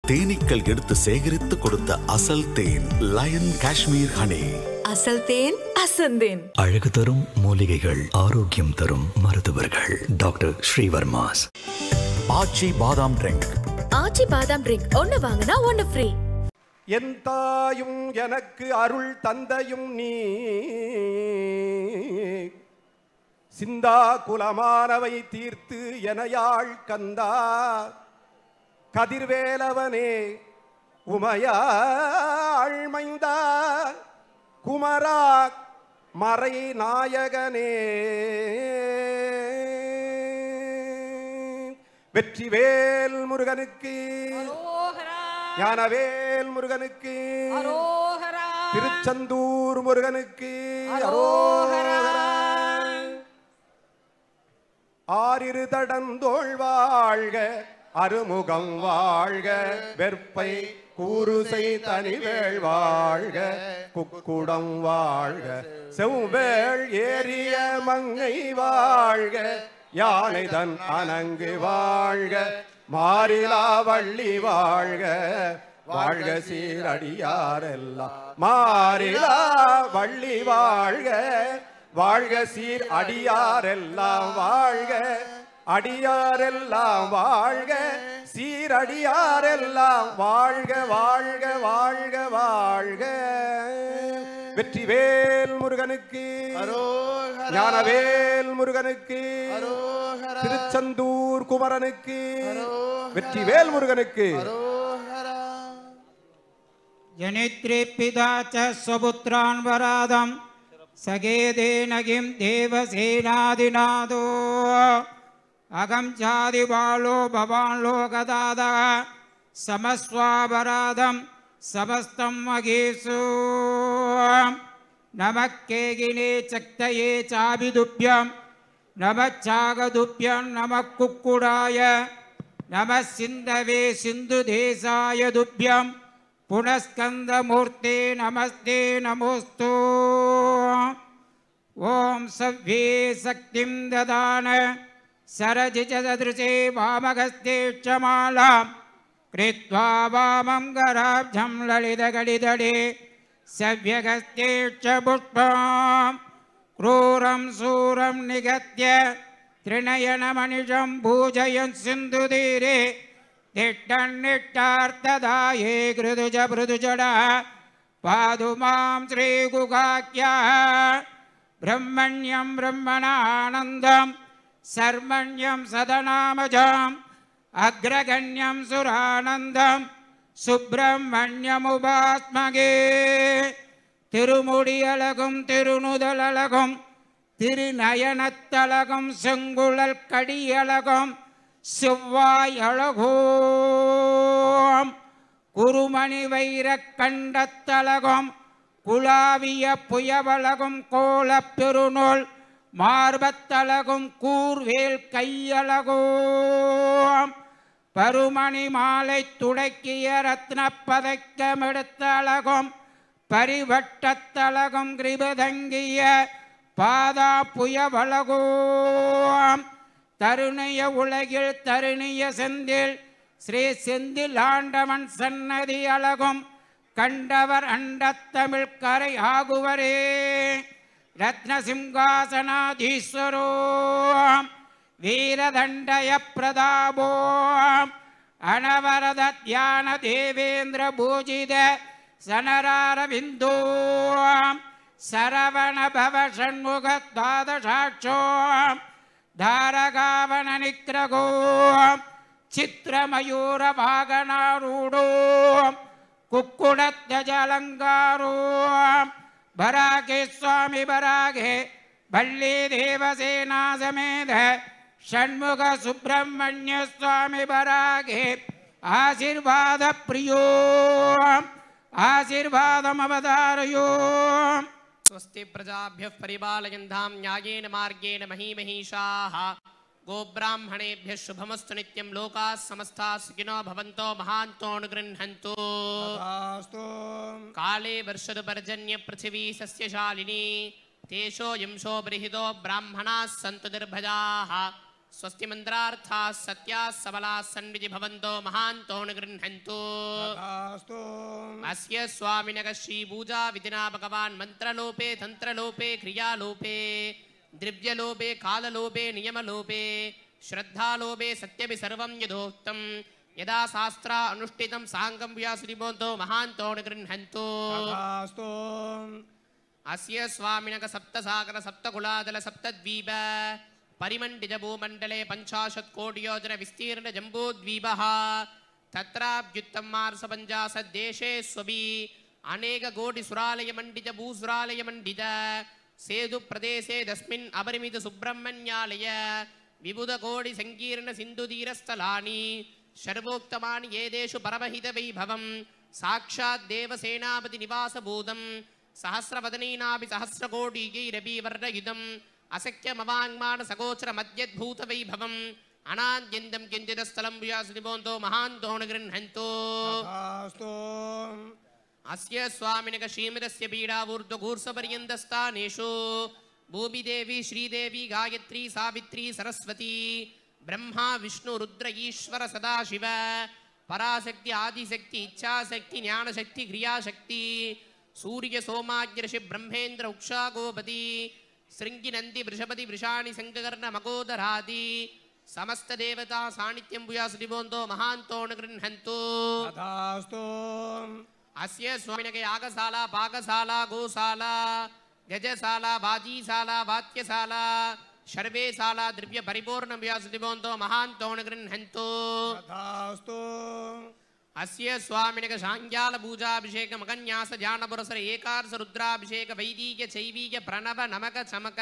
தேனீக்கள் எடுத்து சேகரித்து கொடுத்த அசல் தேன் லயன் காஷ்மீர் ஹனி. அசல் தேன் அசந்தேன். அழகு தரும் மூலிகைகள், ஆரோக்கியம் தரும் மருத்துவர்கள். டாக்டர் ஸ்ரீவர்மாஸ். ஆச்சி பாதாம் ட்ரிங்க். ஆச்சி பாதாம் ட்ரிங்க் ஒன்னு வாங்கினா ஒன்னு ஃப்ரீ. என் தாயும் எனக்கு அருள் தந்தையும் நீ, சிந்தா குலமானவை தீர்த்து எனையாள் கந்தா, கதிர்வேலவனே உமையாள் மைந்தா, குமரா மறை நாயகனே, வெற்றிவேல் முருகனுக்கு, ஞானவேல் முருகனுக்கு, திருச்செந்தூர் முருகனுக்கு அரோகரா. ஆறிரு தடந்தோள் வாழ்க, அருமுகம் வாழ்க, வெற்பை கூறுசை தனிவேள் வாழ்க, குக்குடம் வாழ்க, செவ்வேள் ஏறிய மங்கை வாழ்க, யானைதன் அணங்கு வாழ்க, மாறிலா வள்ளி வாழ்க, வாழ்க சீரடியாரெல்லாம் மாறிலா வள்ளி வாழ்க, வாழ்க சீர் அடியாரெல்லாம் வாழ்க, அடியாரெல்லாம் வாழ்க, சீரடியாரெல்லாம் வாழ்க, வாழ்க வாழ்க வாழ்க. வெற்றிவேல் முருகனுக்கு, ஞானவேல் முருகனுக்கு, திருச்செந்தூர் குமரனுக்கு, வெற்றிவேல் முருகனுக்கு. ஜனித்ரி பிதா ச ஸ்வபுத்ரான் வராதம் சகேதேனகிம் தேவசேனாதிநாதோ அகம் ஜாதி பாலோ பவான் லோகதாதா சமஸ்வாபராதம் சமஸ்தம் மகேசு நமக்கேகினே சக்தயே சாபிதுப்யம் நமச்சாகதுப்யம் நமக் குக்குடாய நம சிந்தவே சிந்து தேசாய துப்யம் புனஸ்கந்தமூர்த்தே நமஸ்தே நமோஸ்து. ஓம் சவ்யே சக்திம் ததான சரஜிஜதృశே வாமகஸ்தே க்ஷமாலாம் கிருத்வா வாமம் கராப்ஜம் லலிதகலிதடே சவ்யகஸ்தே க்ஷபுஷ்பம் க்ரூரம் சூரம் நிகத்ய த்ரிநயனமனிஷம் பூஜயன் சிந்துதீரே திட்டன்னிட்டார்த்ததாயே கிருதுஜ பிருதுஜடா பாதுமாம் ஸ்ரீகுகாக்யாः பிரம்மண்யம் பிரம்மணானந்தம் சர்மண்யம் சதநாமஜாம் அக்ரகண்யம் சுரானந்தம் சுப்பிரமண்யமுபாஸ்மகே. திருமுடியழகும் திருநுதலழகும் திருநயனத்தழகும் செங்குழல் கடியழகும் செவ்வாய் அழகோம் குருமணி வைரக் கண்டத்தழகும் குலாவிய புயவழகும் கோலப் பெருநூல் மார்பத்தழகும் கூர்வேல் கையழகோம் பருமணி மாலை துடக்கிய ரத்ன பதக்கமெடுத்த அழகும் பரிவட்டத்தழகும் கிருபதங்கிய பாதா புயவழகோம் தருணிய உலகில் தருணிய செந்தில் ஸ்ரீ செந்தில் ஆண்டவன் சன்னதி அழகும் கண்டவர் அண்டத்தமிழ் கரை ஆகுவரே. ரத்ன சிம்ஹாசனாதீஸ்வரோ வீரதண்டய பிரதாபோ அனவரத தியான தேவேந்திர பூஜித சனராரவிந்தோ சரவண பவ ஷண்முக துவாதசாட்சோ தாரகாவன நிக்ரகோ சித்திரமயூர வாகனாரூடோ குக்குடத்யஜலங்காரோ பராகே சுவாமி பராகே வள்ளி தேவசேனா சமேத ஷண்முக சுப்பிரமணிய சுவாமி பராகே ஆசீர்வாத பிரியோ ஆசீர்வாதம் அவதாரயோ. स्वस्ति प्रजाभ्यः परिपालयन्तां न्यायेन मार्गेण महीमहीषाः गोब्राह्मणेभ्यः शुभमस्तु नित्यं लोकाः समस्ताः सुखिनो भवन्तो महान्तो अनुगृह्णन्तु. काले वर्षतु पर्जन्य पृथिवी सस्यशालिनी तेषो यंशो बृहितो ब्राह्मणाः सन्तु निर्भयाः स्वस्ति मंत्रार्थाः सत्याः सबलाः सन्निधि भवन्तो महान्तो निगृह्णन्तु अस्य स्वामिनः श्री पूजा विधिना भगवान् मंत्रलोपे तंत्रलोपे क्रियालोपे द्रव्यलोपे काललोपे नियमलोपे श्रद्धालोपे सत्यपि सर्वं यथोक्तं यदा शास्त्र अनुष्ठितं सांगं व्यासरिबोधो महान्तो निगृह्णन्तु अस्य स्वामिनः सप्तसागर सप्तकुलादल सप्तद्वीप परिमण्डित भूमण्डले 50 कोटियोजन विस्तीर्ण जम्बूद्वीपः तत्राभ्युत्तमार्षपञ्चाशत् देशे स्वपि अनेक कोटि सुरालय मण्डित भूसुरालय मण्डित सेतु प्रदेशे तस्मिन् अपरिमित सुब्रह्मण्यालय विबुध कोटि संकीर्ण सिन्धुतीरस्थलानि सर्वोक्तमानि एतेषु परमहित वैभवं साक्षात् देवसेनापति निवासभूतं सहस्रवदनीनापि सहस्रकोटिकैरपि वर्णयुतम् अशक्यमवाङ्मान सगोचर मध्यद्भूत वैभवम् अनाद्यन्तं किञ्चिदस्थलं व्यासनिबोधो महान्तो निगृह्णन्तु अस्य स्वामिनः श्रीमदस्य पीडावूर्ध्वगूर्सपर्यन्तस्थानेषु भूमिदेवी श्रीदेवी गायत्री सावित्री सरस्वती ब्रह्मा विष्णु रुद्र ईश्वर सदाशिव पराशक्ति आदिशक्ति इच्छाशक्ति ज्ञानशक्ति क्रियाशक्ति सूर्य सोमाग्रषि ब्रह्मेन्द्र उक्षा गोपति श्रृंगी नंदी वृषपति वृषाणि संकर्ण मकोदरादि समस्त देवता सानिध्यं व्यासनिबोधो महान्तो निगृह्णन्तु अस्य स्वामिनः यागशाला पाकशाला गोशाला गजशाला बाजीशाला वाद्यशाला सर्वे शाला द्रव्य परिपूर्ण व्यासनिबोधो महान्तो निगृह्णन्तु अस्य स्वामिनः शाङ्ग्याल पूजाभिषेक मकन्यास जानपुरसर एकार्ष रुद्राभिषेक वैदिक चैवीक प्रणव नमक चमक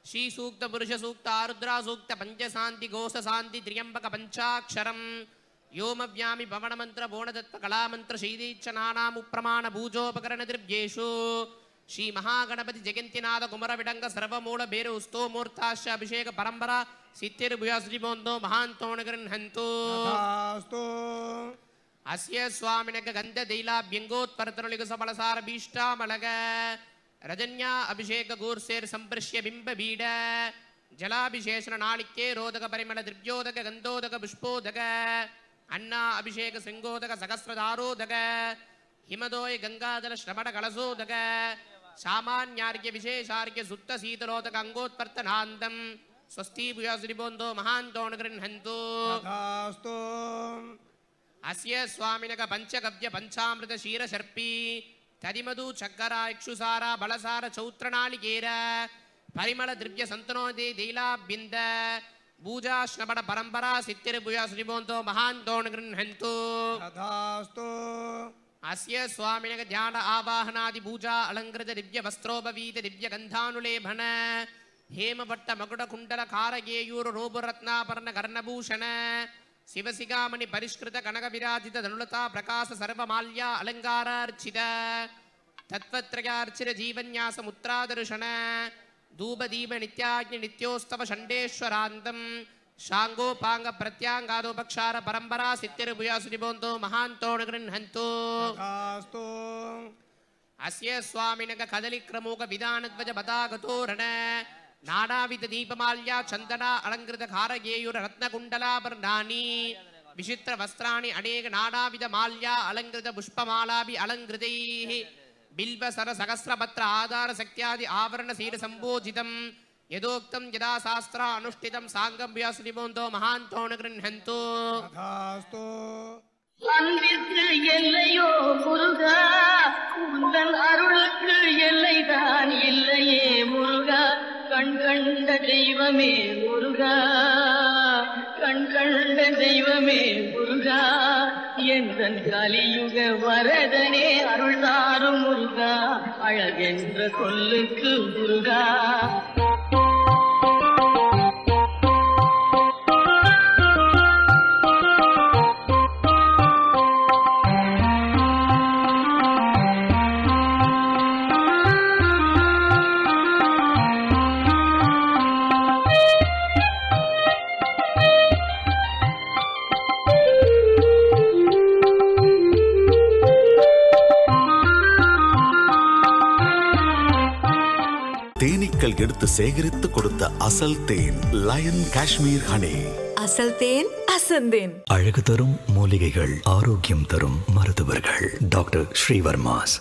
श्री सूक्त पुरुष सूक्त आरुद्रा सूक्त पंचशांति घोष शांति त्र्यंबक पंचाक्षरम योमव्यामि पवन मंत्र बोणदत्त कला मंत्र शैदीच्छ नानाम प्रमाण पूजोपकरण द्रव्येषु श्री महागणपति जयंतीनाथ कुमर विडंग सर्वमूल बेरु स्तोमूर्ताश्च अभिषेक परंपरा सिद्धिर्भूयासनिबोधो महान्तो निगृह्णन्तु अस्य स्वामिनः गंध दैलाभ्यंगोत्परतनुलिग सबलसार भीष्टामलग रजन्या अभिषेक गूर्सेर संप्रश्य बिंब बीड जलाभिषेचन नालिके रोदक परिमल द्रव्योदक गंधोदक पुष्पोदक अन्ना अभिषेक श्रृंगोदक सहस्रदारोदक हिमदोय गंगादल श्रवण कलशोदक सामान्यार्घ्य विशेषार्घ्य सुत्त शीतलोदक अंगोत्पर्तनान्दं स्वस्ति व्यासनिबोधो महान्तो निगृह्णन्तु अस्य स्वामिनः पंचगव्य पंचामृत क्षीर शर्पी तदिमधु चक्करा इक्षुसारा बलसार चौत्रनालिकेर परिमल द्रव्य संतनोदे दैलाभ्यन्द पूजा श्रवण परंपरा सिद्धिर्भूयासनिबोधो महान्तो निगृह्णन्तु अस्य स्वामिनः ध्यान आवाहनादि पूजा अलंकृत दिव्य वस्त्रोपवीत दिव्य गंधानुलेभन हेमपट्ट मकुट कुंडल कारगेयूर रोबुरत्नापर्ण कर्णभूषण शिवसिगामणि परिष्कृत कनक विराजित धनुलता प्रकाश सर्वमाल्या अलंकारार्चित तत्वत्रयार्चित जीवन्यास मुद्रादर्शन धूपदीप नित्याग्नि नित्योस्तव षण्डेश्वरान्तं शांगोपांग प्रत्यांगादोपक्षार परंपरा सिद्धिर्भूयासनिबोधो महान्तो निगृह्णन्तु अस्य स्वामिनः कदलीक्रमोक विधानध्वज पताकतोरण नानाविध दीपमाल्या चंदना अलंकृत खारगेयुर रत्नकुंडलाभरणानि विचित्र वस्त्राणि अनेक नानाविध माल्या अलंकृत पुष्पमालाभि अलंकृतैः बिल्वसर सहस्रपत्र आधार शक्त्यादि आवरण शील संबोधितं यदोक्तं यदा शास्त्र अनुष्ठितं सांगं व्यासनिबोधो महान्तो निगृह्णन्तु அன்பிற்கு எல்லையோ முருகா உந்தன் அருளுக்கு எல்லைதான் இல்லையே முருகா கண் கண்ட தெய்வமே முருகா கண் கண்ட தெய்வமே முருகா எந்தன் கலியுக வரதனே அருள் தாரும் முருகா அழகென்ற சொல்லுக்கு முருகா மூலிகைகள் எடுத்து சேகரித்து கொடுத்த அசல் தேன் லயன் காஷ்மீர் ஹனி. அசல் தேன் அசந்தேன். அழகு தரும் மூலிகைகள், ஆரோக்கியம் தரும் மருத்துவர்கள். டாக்டர் ஸ்ரீவர்மாஸ்.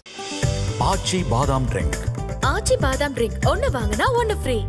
ஆச்சி பாதாம் ட்ரிங்க். ஆச்சி பாதாம் ட்ரிங்க் ஒன்னு வாங்கினா ஒன்னு ஃப்ரீ.